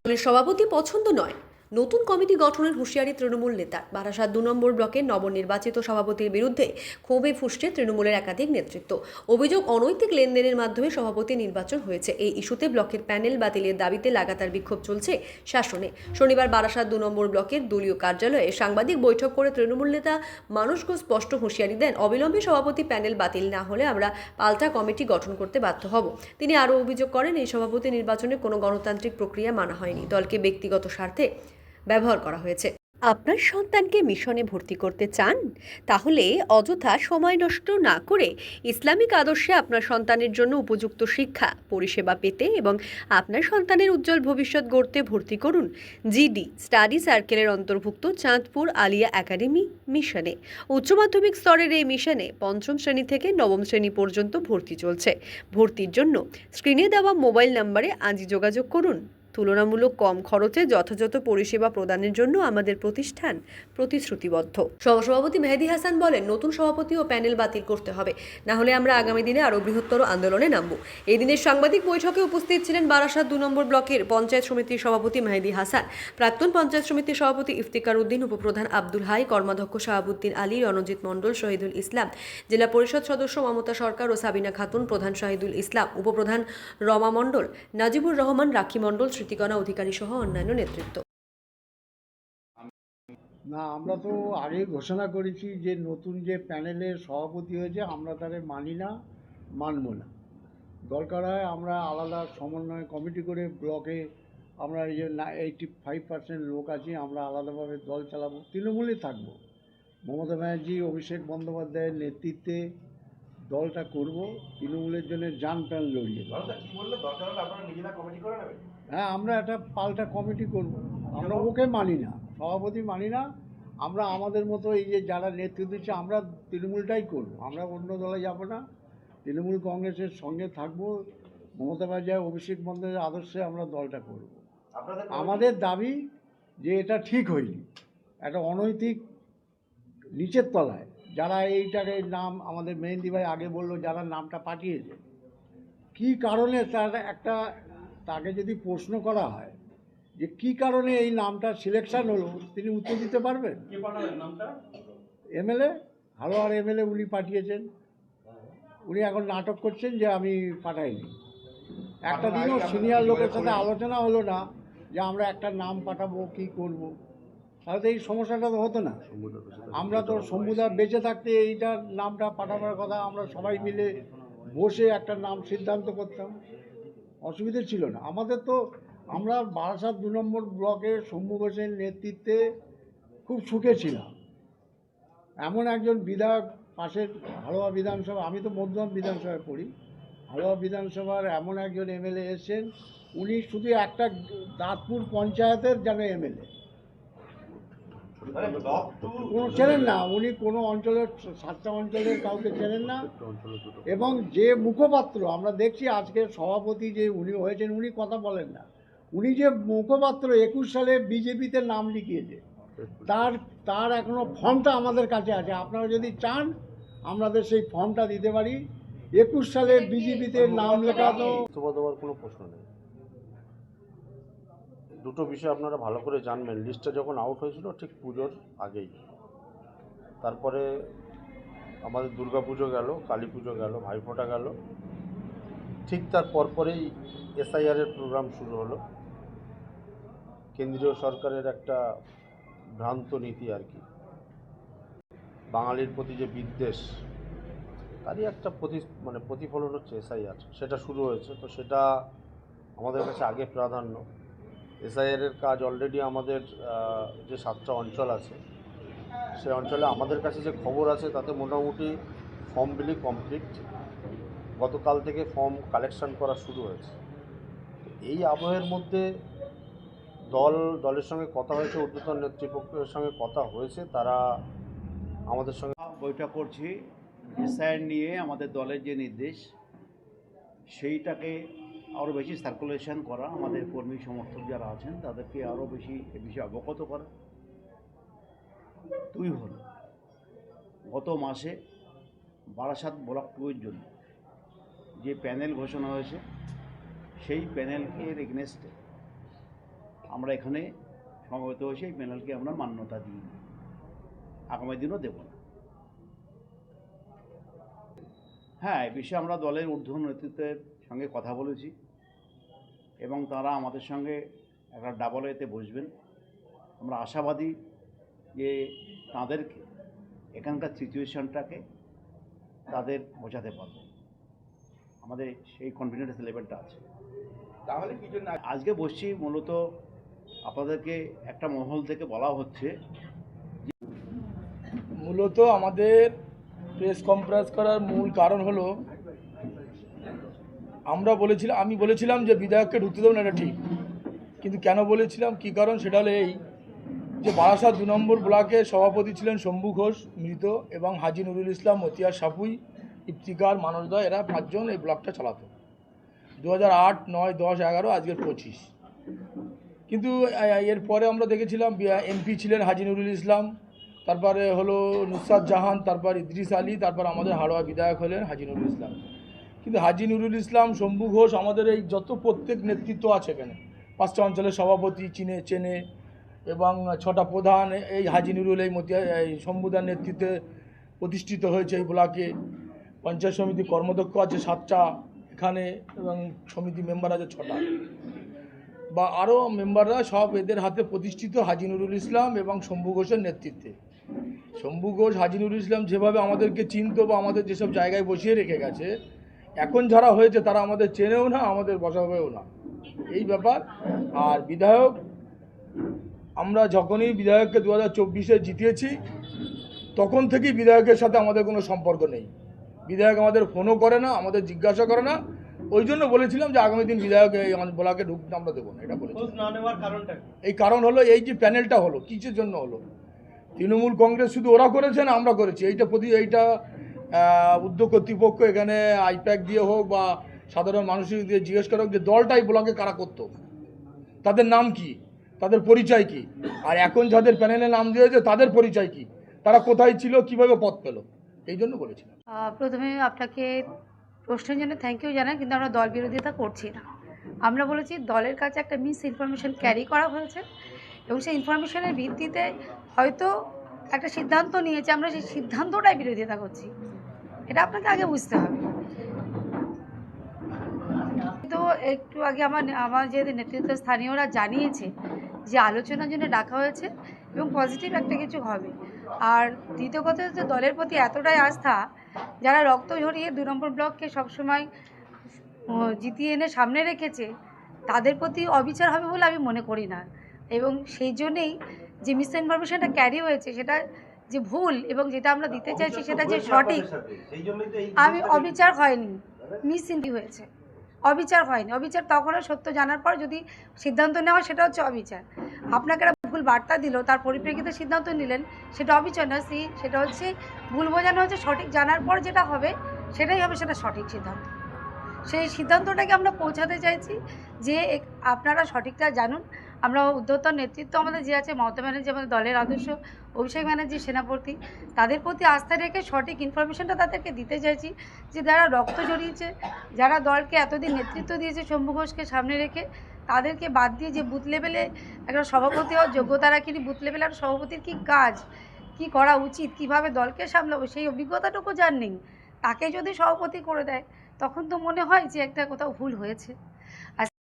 দলের সভাপতি পছন্দ নয়, নতুন কমিটি গঠনের হুঁশিয়ারি তৃণমূল নেতার। বারাসাত ২ নম্বর ব্লকের নবনির্বাচিত সভাপতির বিরুদ্ধে ক্ষোভে ফুঁসছে তৃণমূলের একাধিক নেতৃত্ব। অভিযোগ, অনৈতিক লেনদেনের মাধ্যমে সভাপতি নির্বাচন হয়েছে। এই ইস্যুতে ব্লকের প্যানেল বাতিলের দাবিতে লাগাতার বিক্ষোভ চলছে শাসনে। শনিবার বারাসাত ২ নম্বর ব্লকের দলীয় কার্যালয়ে সাংবাদিক বৈঠক করে তৃণমূল নেতা মানস ঘোষ স্পষ্ট হুঁশিয়ারি দেন, অবিলম্বে সভাপতি প্যানেল বাতিল না হলে আমরা পাল্টা কমিটি গঠন করতে বাধ্য হব। তিনি আরও অভিযোগ করেন, এই সভাপতি নির্বাচনে কোনো গণতান্ত্রিক প্রক্রিয়া মানা হয়নি, দলকে ব্যক্তিগত স্বার্থে ব্যবহার করা হয়েছে। আপনার সন্তানকে মিশনে ভর্তি করতে চান? তাহলে অযথা সময় নষ্ট না করে ইসলামিক আদর্শে আপনার সন্তানের জন্য উপযুক্ত শিক্ষা পরিষেবা পেতে এবং আপনার সন্তানের উজ্জ্বল ভবিষ্যৎ গড়তে ভর্তি করুন জিডি স্টাডি সার্কেলের অন্তর্ভুক্ত চাঁদপুর আলিয়া একাডেমি মিশনে। উচ্চ মাধ্যমিক স্তরের এই মিশনে ৫ম শ্রেণী থেকে ৯ম শ্রেণী পর্যন্ত ভর্তি চলছে। ভর্তির জন্য স্ক্রিনে দেওয়া মোবাইল নম্বরে আজই যোগাযোগ করুন। তুলনামূলক কম খরচে যথাযথ পরিষেবা প্রদানের জন্য আমাদের প্রতিষ্ঠান প্রতিশ্রুতিবদ্ধ। সহসভাপতি মেহেদী হাসান বলেন, নতুন সভাপতি ও প্যানেল বাতিল করতে হবে, না হলে আমরা আগামী দিনে আরও বৃহত্তর আন্দোলনে নামব। এই দিনের সাংবাদিক বৈঠকে উপস্থিত ছিলেন বারাসাত ২ নম্বর ব্লকের পঞ্চায়েত সমিতির সভাপতি মেহেদী হাসান, প্রাক্তন পঞ্চায়েত সমিতির সভাপতি ইফতিকার উদ্দিন, উপপ্রধান আব্দুল হাই, কর্মাধ্যক্ষ শাহাবুদ্দিন আলী, রণজিৎ মণ্ডল, শহীদুল ইসলাম, জেলা পরিষদ সদস্য মমতা সরকার ও সাবিনা খাতুন, প্রধান শাহিদুল ইসলাম, উপপ্রধান রমা মণ্ডল, নাজিবুর রহমান, রাখি মণ্ডল, স্মৃতিকণা অধিকারী সহ অন্যান্য নেতৃত্ব। না, আমরা তো আগেই ঘোষণা করেছি যে নতুন যে প্যানেলের সভাপতি হয়েছে আমরা তাদের মানি না, মানব না। দরকার হয় আমরা আলাদা সমন্বয় কমিটি করে ব্লকে আমরা এই যে 85% লোক আছি, আমরা আলাদাভাবে দল চালাবো, তৃণমূলে থাকবো। মমতা ব্যানার্জি, অভিষেক বন্দ্যোপাধ্যায়ের নেতৃত্বে দলটা করব, তৃণমূলের জন্য জান প্রাণ লড়িয়ে। হ্যাঁ, আমরা একটা পাল্টা কমিটি করব। আমরা ওকে মানি না, সভাপতি মানি না। আমরা আমাদের মতো এই যে যারা নেতৃত্ব দিচ্ছে আমরা তৃণমূলটাই করব, আমরা অন্য দলে যাব না। তৃণমূল কংগ্রেসের সঙ্গে থাকব, মমতা ব্যানার্জি, অভিষেক বন্দ্যোপাধ্যায়ের আদর্শে আমরা দলটা করব। আমাদের দাবি যে এটা ঠিক হয়নি, একটা অনৈতিক নিচের তলায় যারা এইটাকে নাম, আমাদের মেহেন্দি ভাই আগে বললো, যারা নামটা পাঠিয়েছে কী কারণে, তার একটা তাকে যদি প্রশ্ন করা হয় যে কী কারণে এই নামটা সিলেকশন হলো, তিনি উত্তর দিতে পারবেন? এমএলএ, হালোয়ার এমএলএ উনি পাঠিয়েছেন। উনি এখন নাটক করছেন যে আমি পাঠাইনি। একটা দিনও সিনিয়র লোকের সাথে আলোচনা হলো না যে আমরা একটা নাম পাঠাবো, কি করব। তাহলে তো এই সমস্যাটা তো হতো না। আমরা তো শম্ভুদা বেঁচে থাকতে এইটার নামটা পাঠাবার কথা, আমরা সবাই মিলে বসে একটা নাম সিদ্ধান্ত করতাম, অসুবিধে ছিল না আমাদের। তো আমরা বারাসাত ২ নম্বর ব্লকে শম্ভু ঘোষের নেতৃত্বে খুব সুখে ছিলাম। এমন একজন বিধায়ক পাশের হালুয়া বিধানসভা, আমি তো মধ্যম বিধানসভায় পড়ি, হালুয়া বিধানসভার এমন একজন এমএলএ এসেছেন, উনি শুধু একটা দাঁতপুর পঞ্চায়েতের যেন এমএলএ, কোনো চেনেন না উনি, কোনো অঞ্চলের 7টা অঞ্চলের কাউকে চেনেন না। এবং যে মুখপাত্র আমরা দেখছি আজকে সভাপতি যে উনি হয়েছেন, উনি কথা বলেন না। উনি যে মুখপাত্র 21 সালে বিজেপিতে নাম লিখিয়েছে, তার এখনো ফর্মটা আমাদের কাছে আছে। আপনারা যদি চান আমাদের সেই ফর্মটা দিতে পারি। 21 সালে বিজেপিতে নাম লেখা তো দেওয়ার কোনো প্রশ্ন নেই। দুটো বিষয় আপনারা ভালো করে জানবেন। লিস্টটা যখন আউট হয়েছিল ঠিক পুজোর আগেই, তারপরে আমাদের দুর্গা পুজো গেল, কালী পুজো গেল, ভাইফোঁটা গেল, ঠিক তার পরপরেই এসআইআরের প্রোগ্রাম শুরু হলো। কেন্দ্রীয় সরকারের একটা ভ্রান্ত নীতি আর কি, বাঙালির প্রতি যে বিদ্বেষ, তারই একটা প্রতিফলন হচ্ছে এসআইআর। সেটা শুরু হয়েছে, তো সেটা আমাদের কাছে আগে প্রাধান্য। এসআইআরের কাজ অলরেডি আমাদের যে 7টা অঞ্চল আছে, সেই অঞ্চলে আমাদের কাছে যে খবর আছে তাতে মোটামুটি ফর্ম বিলি কমপ্লিট। গতকাল থেকে ফর্ম কালেকশন করা শুরু হয়েছে। এই আবহের মধ্যে দলের সঙ্গে কথা হয়েছে, ঊর্ধ্বতন নেতৃপক্ষের সঙ্গে কথা হয়েছে, তারা আমাদের সঙ্গে বৈঠক করছি। এসআইআর নিয়ে আমাদের দলের যে নির্দেশ, সেইটাকে আরও বেশি সার্কুলেশন করা, আমাদের কর্মী সমর্থক যারা আছেন তাদেরকে আরও বেশি এ বিষয়ে অবগত করা। 2 হল, গত মাসে বারাসাত ব্লক 2-এর জন্য যে প্যানেল ঘোষণা হয়েছে, সেই প্যানেলকে এগনেস্টে আমরা এখানে সমবেত হয়েছি, এই প্যানেলকে আমরা মান্যতা দিই, আগামী দিনও দেব না। হ্যাঁ, এই বিষয়ে আমরা দলের ঊর্ধ্বতন নেতৃত্বের সঙ্গে কথা বলেছি এবং তারা আমাদের সঙ্গে একটা ডাবল এতে বসবেন। আমরা আশাবাদী যে তাদেরকে এখানকার সিচুয়েশনটাকে তাদের বোঝাতে পারবো, আমাদের সেই কনফিডেন্স লেভেলটা আছে। তাহলে কি জন্য আজকে বসছি মূলত আপনাদেরকে একটা মহল থেকে বলা হচ্ছে, মূলত আমাদের প্রেস কনফারেন্স করার মূল কারণ হলো আমি বলেছিলাম যে বিধায়ককে ঢুকতে দেবো না, এটা ঠিক, কিন্তু কেন বলেছিলাম, কী কারণ, সেটা হলো এই যে বারাসাত 2 নম্বর ব্লকের সভাপতি ছিলেন শম্ভু ঘোষ মৃত, এবং হাজি নুরুল ইসলাম, মতিয়ার সাপুই, ইফতিকার, মানসদা, এরা 5 জন এই ব্লকটা চালাতো 2008, 9, 10, 11, আজকের 25। কিন্তু এরপরে আমরা দেখেছিলাম এমপি ছিলেন হাজি নুরুল ইসলাম, তারপরে হলো নুসরাত জাহান, তারপর ইদ্রিস আলী, তারপর আমাদের হাড়োয়া বিধায়ক হলেন হাজি নুরুল ইসলাম। কিন্তু হাজি নুরুল ইসলাম, শম্ভু ঘোষ, আমাদের এই যত প্রত্যেক নেতৃত্ব আছে এখানে, 5টা অঞ্চলের সভাপতি চেনে এবং 6টা প্রধান, এই হাজি নুরুল এই শম্ভুদার নেতৃত্বে প্রতিষ্ঠিত হয়েছে এই ব্লকে। পঞ্চায়েত সমিতি কর্মদক্ষ আছে 7টা এখানে, এবং সমিতি মেম্বার আছে 6টা, বা আরও মেম্বাররা সব এদের হাতে প্রতিষ্ঠিত হাজি নুরুল ইসলাম এবং শম্ভু ঘোষের নেতৃত্বে। শম্ভু ঘোষ, হাজি নুরুল ইসলাম যেভাবে আমাদেরকে চিনতো বা আমাদের যেসব জায়গায় বসিয়ে রেখে গেছে, এখন যারা হয়েছে তারা আমাদের চেনেও না, আমাদের বসাবেও না, এই ব্যাপার। আর বিধায়ক, আমরা যখনই বিধায়ককে 2024-এ জিতিয়েছি তখন থেকেই বিধায়কের সাথে আমাদের কোনো সম্পর্ক নেই। বিধায়ক আমাদের ফোনও করে না, আমাদের জিজ্ঞাসা করে না। ওই জন্য বলেছিলাম যে আগামী দিন বিধায়ক এই ব্লকে ঢুকতে আমরা দেবো না, এটা বলেছিলাম। এই কারণ হলো এই যে প্যানেলটা হলো, কিসের জন্য হলো, তৃণমূল কংগ্রেস শুধু ওরা করেছে না, আমরা করেছি। এইটা উদ্যোগ কর্তৃপক্ষ এখানে আইপ্যাক দিয়ে হোক বা সাধারণ মানুষের দিয়ে জিজ্ঞেস করা হোক যে দলটাই ব্লকে কারা করতো, তাদের নাম কি, তাদের পরিচয় কি, আর এখন যাদের প্যানেলে নাম দিয়েছে তাদের পরিচয় কি, তারা কোথায় ছিল, কিভাবে পদ পেল, এই জন্য বলেছিলাম। প্রথমে আপনাকে প্রশ্নের জন্য থ্যাংক ইউ জানাই, কিন্তু আমরা দল বিরোধিতা করছি না। আমরা বলেছি দলের কাছে একটা মিস ইনফরমেশন ক্যারি করা হয়েছে এবং সেই ইনফরমেশনের ভিত্তিতে হয়তো একটা সিদ্ধান্ত নিয়েছে, আমরা সেই সিদ্ধান্তটাই বিরোধিতা করছি, এটা আপনাকে আগে বুঝতে হবে। তো একটু আগে আমার যে নেতৃত্ব স্থানীয়রা জানিয়েছে যে আলোচনার জন্য ডাকা হয়েছে এবং পজিটিভ একটা কিছু হবে। আর দ্বিতীয় কথা হচ্ছে দলের প্রতি এতটাই আস্থা, যারা রক্ত ঝরিয়ে 2 নম্বর ব্লককে সবসময় জিতিয়ে এনে সামনে রেখেছে, তাদের প্রতি অবিচার হবে বলে আমি মনে করি না। এবং সেই জন্যেই যে মিস ইনফরমেশনটা ক্যারি হয়েছে সেটা যে ভুল, এবং যেটা আমরা দিতে চাইছি সেটা যে সঠিক, আমি অবিচার হয়নি, মিস হয়েছে, অবিচার হয়নি। অবিচার তখন সত্য জানার পর যদি সিদ্ধান্ত নেওয়া, সেটা হচ্ছে অবিচার। আপনাকে একটা ভুল বার্তা দিল, তার পরিপ্রেক্ষিতে সিদ্ধান্ত নিলেন, সেটা অবিচার না, সেটা হচ্ছে ভুল বোঝানো হচ্ছে। সঠিক জানার পর যেটা হবে সেটাই হবে, সেটা সঠিক সিদ্ধান্ত। সেই সিদ্ধান্তটাকে আমরা পৌঁছাতে চাইছি যে আপনারা সঠিকটা জানুন। আমরা ঊর্ধ্বতন নেতৃত্ব আমাদের যে আছে, মমতা ব্যানার্জি আমাদের দলের আদর্শ, অভিষেক ব্যানার্জি সেনাপতি, তাদের প্রতি আস্থা রেখে সঠিক ইনফরমেশনটা তাদেরকে দিতে চাইছি যে যারা রক্ত জড়িয়েছে, যারা দলকে এতদিন নেতৃত্ব দিয়েছে শম্ভু ঘোষকে সামনে রেখে, তাদেরকে বাদ দিয়ে যে বুথ লেভেলে একটা সভাপতি হওয়ার যোগ্যতা রাখিনি, বুথ লেভেলে একটা সভাপতির কী কাজ, কী করা উচিত, কীভাবে দলকে সামলাবো, সেই অভিজ্ঞতাটুকু যার নেই, তাকে যদি সভাপতি করে দেয় তখন তো মনে হয় যে একটা কোথাও ভুল হয়েছে।